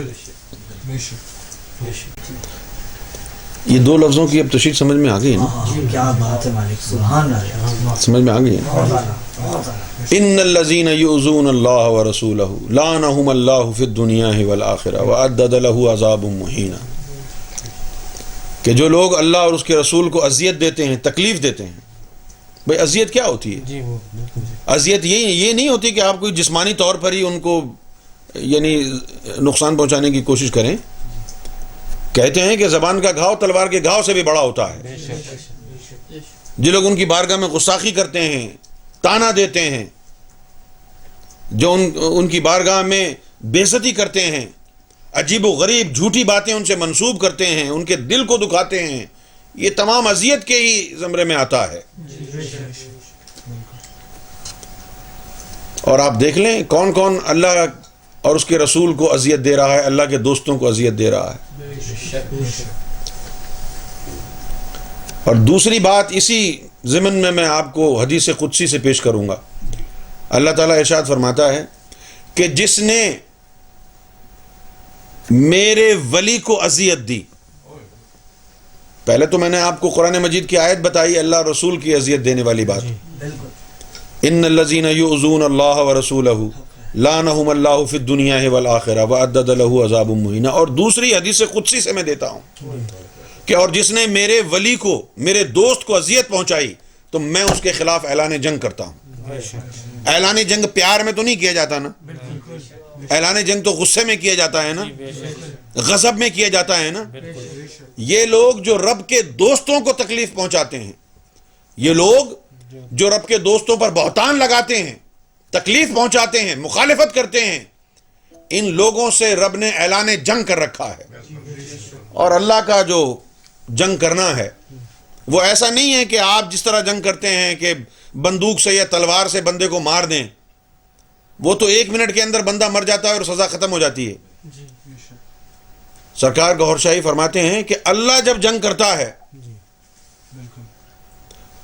یہ دو لفظوں کی اب تشریح سمجھ میں آ گئی نا؟ کیا بات ہے مالک, سبحان اللہ, سمجھ میں آ گئی نا؟ ان الذین یؤذون اللہ ورسولہ لعنہم اللہ فی الدنیا والآخرہ وأعد لہ عذاب مہینا. کہ جو لوگ اللہ اور اس کے رسول کو اذیت دیتے ہیں, تکلیف دیتے ہیں, بھئی اذیت کیا ہوتی ہے؟ جی وہ بالکل اذیت یہ نہیں ہوتی کہ آپ کوئی جسمانی طور پر ہی ان کو یعنی نقصان پہنچانے کی کوشش کریں. کہتے ہیں کہ زبان کا گھاؤ تلوار کے گھاؤ سے بھی بڑا ہوتا ہے. بے شک. جو لوگ ان کی بارگاہ میں گستاخی کرتے ہیں، تانا دیتے ہیں، جو ان کی بارگاہ میں بے عزتی کرتے ہیں، عجیب و غریب جھوٹی باتیں ان سے منسوب کرتے ہیں، ان کے دل کو دکھاتے ہیں، یہ تمام اذیت کے ہی زمرے میں آتا ہے. اور آپ دیکھ لیں کون کون اللہ اور اس کے رسول کو اذیت دے رہا ہے، اللہ کے دوستوں کو اذیت دے رہا ہے. اور دوسری بات اسی ضمن میں آپ کو حدیث قدسی سے پیش کروں گا. اللہ تعالیٰ ارشاد فرماتا ہے کہ جس نے میرے ولی کو اذیت دی، پہلے تو میں نے آپ کو قرآن مجید کی آیت بتائی اللہ رسول کی اذیت دینے والی بات. ان الذین یؤذون اللہ ورسولہ لعنہم اللہ فی الدنیا والآخرہ واعد لہ عذاب مہین. اور دوسری حدیث قدسی سے میں دیتا ہوں کہ اور جس نے میرے ولی کو، میرے دوست کو اذیت پہنچائی تو میں اس کے خلاف اعلان جنگ کرتا ہوں. اعلان جنگ پیار میں تو نہیں کیا جاتا نا، اعلان جنگ تو غصے میں کیا جاتا ہے نا، غضب میں کیا جاتا ہے نا. یہ لوگ جو رب کے دوستوں کو تکلیف پہنچاتے ہیں، یہ لوگ جو رب کے دوستوں پر بہتان لگاتے ہیں، تکلیف پہنچاتے ہیں، مخالفت کرتے ہیں، ان لوگوں سے رب نے اعلان جنگ کر رکھا ہے. اور اللہ کا جو جنگ کرنا ہے وہ ایسا نہیں ہے کہ آپ جس طرح جنگ کرتے ہیں کہ بندوق سے یا تلوار سے بندے کو مار دیں. وہ تو 1 منٹ کے اندر بندہ مر جاتا ہے اور سزا ختم ہو جاتی ہے. سرکار گوھر شاہی فرماتے ہیں کہ اللہ جب جنگ کرتا ہے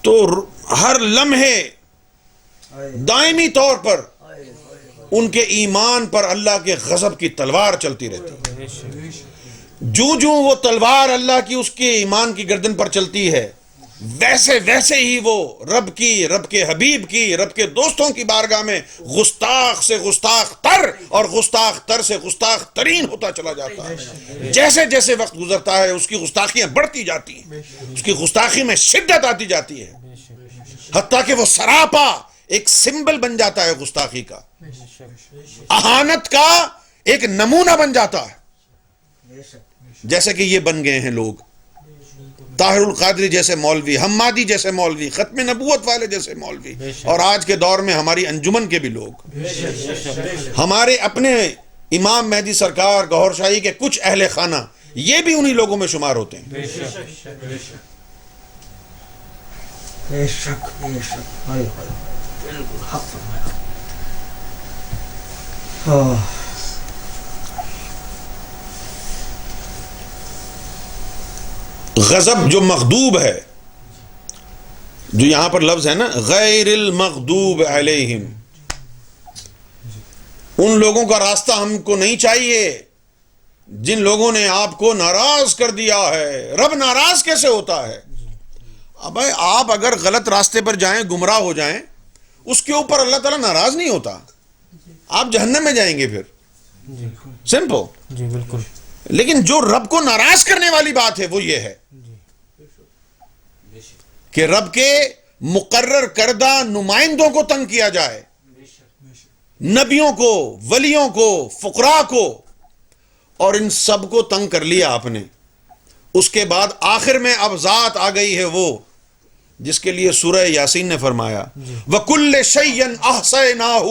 تو ہر لمحے دائمی طور پر ان کے ایمان پر اللہ کے غضب کی تلوار چلتی رہتی ہے. جو وہ تلوار اللہ کی اس کے ایمان کی گردن پر چلتی ہے، ویسے ویسے ہی وہ رب کی، رب کے حبیب کی، رب کے دوستوں کی بارگاہ میں گستاخ سے گستاخ تر اور گستاخ تر سے گستاخ ترین ہوتا چلا جاتا ہے. جیسے جیسے وقت گزرتا ہے اس کی گستاخیاں بڑھتی جاتی ہیں، اس کی گستاخی میں شدت آتی جاتی ہے، حتیٰ کہ وہ سراپا ایک سمبل بن جاتا ہے گستاخی کا، اہانت کا ایک نمونہ بن جاتا ہے. جیسے کہ یہ بن گئے ہیں لوگ، طاہر القادری جیسے مولوی، حمادی جیسے مولوی، ختم نبوت والے جیسے مولوی، اور آج کے دور میں ہماری انجمن کے بھی لوگ، ہمارے اپنے امام مہدی سرکار گوھر شاہی کے کچھ اہل خانہ، یہ بھی انہی لوگوں میں شمار ہوتے ہیں. غضب جو مغضوب ہے، جو یہاں پر لفظ ہے نا غیر المغضوب علیہم، ان لوگوں کا راستہ ہم کو نہیں چاہیے جن لوگوں نے آپ کو ناراض کر دیا ہے. رب ناراض کیسے ہوتا ہے؟ اب آپ اگر غلط راستے پر جائیں، گمراہ ہو جائیں، اس کے اوپر اللہ تعالیٰ ناراض نہیں ہوتا، آپ جہنم میں جائیں گے پھر، سمپل. جی بالکل. لیکن جو رب کو ناراض کرنے والی بات ہے وہ یہ ہے کہ رب کے مقرر کردہ نمائندوں کو تنگ کیا جائے، نبیوں کو، ولیوں کو، فقراء کو، اور ان سب کو تنگ کر لیا آپ نے. اس کے بعد آخر میں اب ذات آ گئی ہے وہ جس کے لیے سورہ یاسین نے فرمایا وَكُلَّ شَيْءٍ أَحْصَيْنَاهُ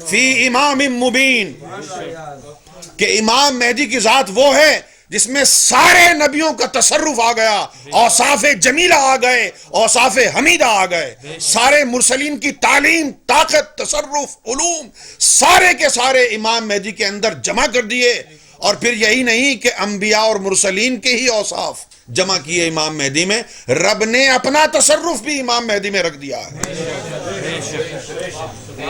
فِي إِمَامٍ مُبِينٍ، کہ امام مہدی کی ذات وہ ہے جس میں سارے نبیوں کا تصرف آ گیا، اوصاف جمیلہ آ گئے، اوصاف حمیدہ آ گئے، سارے مرسلین کی تعلیم، طاقت، تصرف، علوم سارے کے سارے امام مہدی کے اندر جمع کر دیے. اور پھر یہی نہیں کہ انبیاء اور مرسلین کے ہی اوصاف جمع کیے امام مہدی میں، رب نے اپنا تصرف بھی امام مہدی میں رکھ دیا ہے.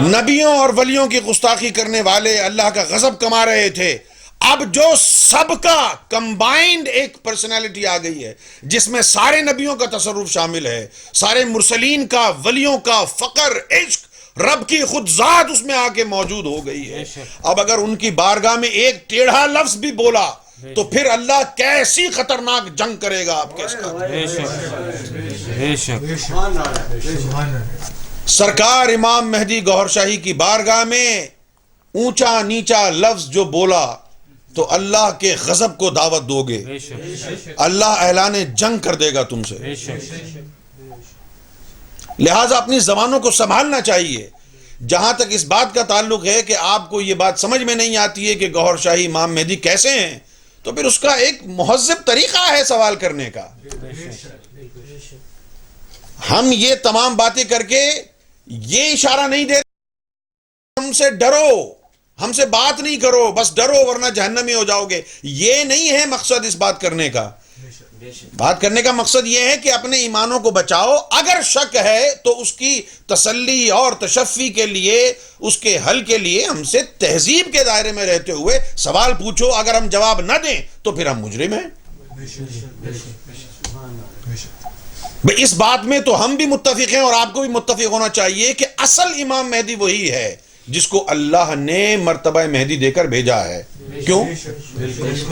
نبیوں اور ولیوں کی گستاخی کرنے والے اللہ کا غضب کما رہے تھے، اب جو سب کا کمبائنڈ ایک پرسنالٹی آ گئی ہے جس میں سارے نبیوں کا تصرف شامل ہے، سارے مرسلین کا، ولیوں کا، فقر، عشق، رب کی خود ذات اس میں آ کے موجود ہو گئی ہے. اب اگر ان کی بارگاہ میں ایک ٹیڑھا لفظ بھی بولا تو پھر اللہ کیسی خطرناک جنگ کرے گا آپ کے ساتھ. بے شک بے شک. سرکار امام مہدی گوھر شاہی کی بارگاہ میں اونچا نیچا لفظ جو بولا تو اللہ کے غضب کو دعوت دو گے, بے شک اللہ اعلان جنگ کر دے گا تم سے. بے شک. لہٰذا اپنی زبانوں کو سنبھالنا چاہیے. جہاں تک اس بات کا تعلق ہے کہ آپ کو یہ بات سمجھ میں نہیں آتی ہے کہ گوھر شاہی امام مہدی کیسے ہیں, تو پھر اس کا ایک مہذب طریقہ ہے سوال کرنے کا. ہم یہ تمام باتیں کر کے یہ اشارہ نہیں دے ہم سے ڈرو, ہم سے بات نہیں کرو, بس ڈرو ورنہ جہنمی ہو جاؤ گے. یہ نہیں ہے مقصد اس بات کرنے کا. بات کرنے کا مقصد یہ ہے کہ اپنے ایمانوں کو بچاؤ. اگر شک ہے تو اس کی تسلی اور تشفی کے لیے, اس کے حل کے لیے ہم سے تہذیب کے دائرے میں رہتے ہوئے سوال پوچھو. اگر ہم جواب نہ دیں تو پھر ہم مجرم ہیں. بھئی اس بات میں تو ہم بھی متفق ہیں اور آپ کو بھی متفق ہونا چاہیے کہ اصل امام مہدی وہی ہے جس کو اللہ نے مرتبہ مہدی دے کر بھیجا ہے. کیوں؟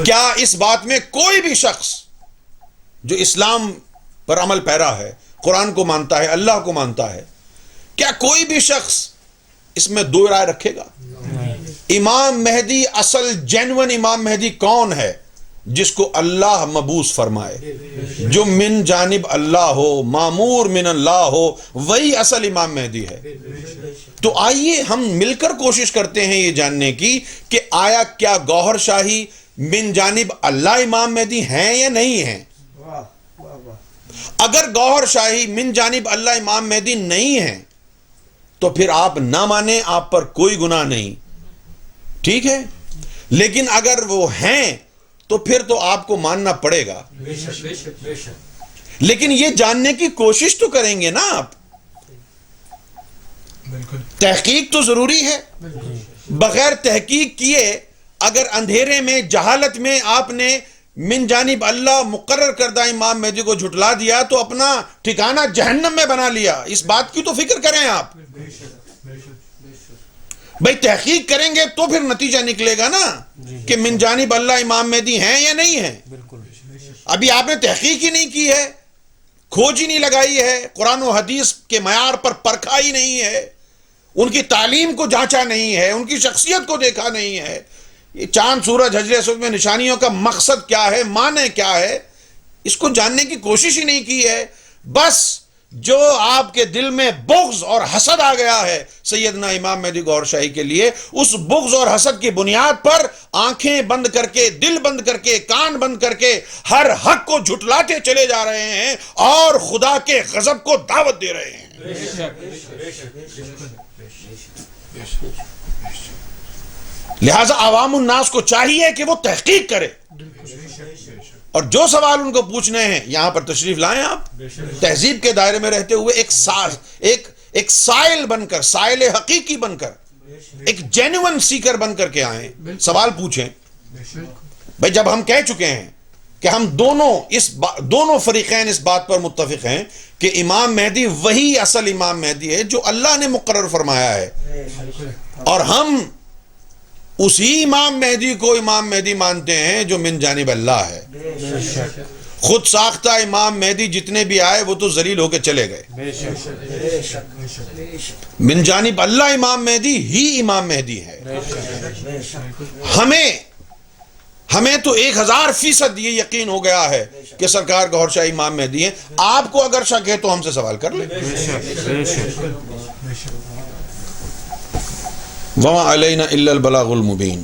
کیا اس بات میں کوئی بھی شخص جو اسلام پر عمل پیرا ہے, قرآن کو مانتا ہے, اللہ کو مانتا ہے, کیا کوئی بھی شخص اس میں دو رائے رکھے گا؟ امام مہدی, اصل جینون امام مہدی کون ہے؟ جس کو اللہ مبعوث فرمائے, جو من جانب اللہ ہو, مامور من اللہ ہو, وہی اصل امام مہدی ہے. تو آئیے ہم مل کر کوشش کرتے ہیں یہ جاننے کی کہ آیا کیا گوھر شاہی من جانب اللہ امام مہدی ہیں یا نہیں ہیں. اگر گوھر شاہی من جانب اللہ امام مہدی نہیں ہیں تو پھر آپ نہ مانیں, آپ پر کوئی گناہ نہیں, ٹھیک ہے. لیکن اگر وہ ہیں تو پھر تو آپ کو ماننا پڑے گا. لیکن یہ جاننے کی کوشش تو کریں گے نا آپ. تحقیق تو ضروری ہے. بغیر تحقیق کیے اگر اندھیرے میں, جہالت میں آپ نے من جانب اللہ مقرر کردہ امام مہدی کو جھٹلا دیا تو اپنا ٹھکانہ جہنم میں بنا لیا. اس بات کی تو فکر کریں آپ. بھئی تحقیق کریں گے تو پھر نتیجہ نکلے گا نا کہ من جانب اللہ امام مہدی ہیں یا نہیں ہیں. ابھی آپ نے تحقیق ہی نہیں کی ہے, کھوج ہی نہیں لگائی ہے, قرآن و حدیث کے معیار پر پرکھا ہی نہیں ہے, ان کی تعلیم کو جانچا نہیں ہے, ان کی شخصیت کو دیکھا نہیں ہے. یہ چاند سورج حجر اسود میں نشانیوں کا مقصد کیا ہے, معنی کیا ہے, اس کو جاننے کی کوشش ہی نہیں کی ہے. بس جو آپ کے دل میں بغض اور حسد آ گیا ہے سیدنا امام مہدی گوھر شاہی کے لیے, اس بغض اور حسد کی بنیاد پر آنکھیں بند کر کے, دل بند کر کے, کان بند کر کے ہر حق کو جھٹلاتے چلے جا رہے ہیں اور خدا کے غضب کو دعوت دے رہے ہیں. لہذا عوام الناس کو چاہیے کہ وہ تحقیق کرے اور جو سوال ان کو پوچھنے ہیں یہاں پر تشریف لائیں. آپ تہذیب کے دائرے میں رہتے ہوئے ایک سائل بن کر, سائل حقیقی بن کر, ایک جینوئن سیکر بن کر کے آئیں, سوال پوچھیں. بھئی جب ہم کہہ چکے ہیں کہ ہم دونوں فریقین اس بات پر متفق ہیں کہ امام مہدی وہی اصل امام مہدی ہے جو اللہ نے مقرر فرمایا ہے, اور ہم اسی امام مہدی کو امام مہدی مانتے ہیں جو من جانب اللہ ہے. خود ساختہ امام مہدی جتنے بھی آئے وہ تو ذلیل ہو کے چلے گئے. من جانب اللہ امام مہدی ہی امام مہدی ہے. ہمیں تو 1000% یہ یقین ہو گیا ہے کہ سرکار گوھر شاہی امام مہدی ہیں. آپ کو اگر شک ہے تو ہم سے سوال کر لیں. وَمَا عَلَيْنَا إِلَّا الْبَلَاغُ الْمُبِينُ.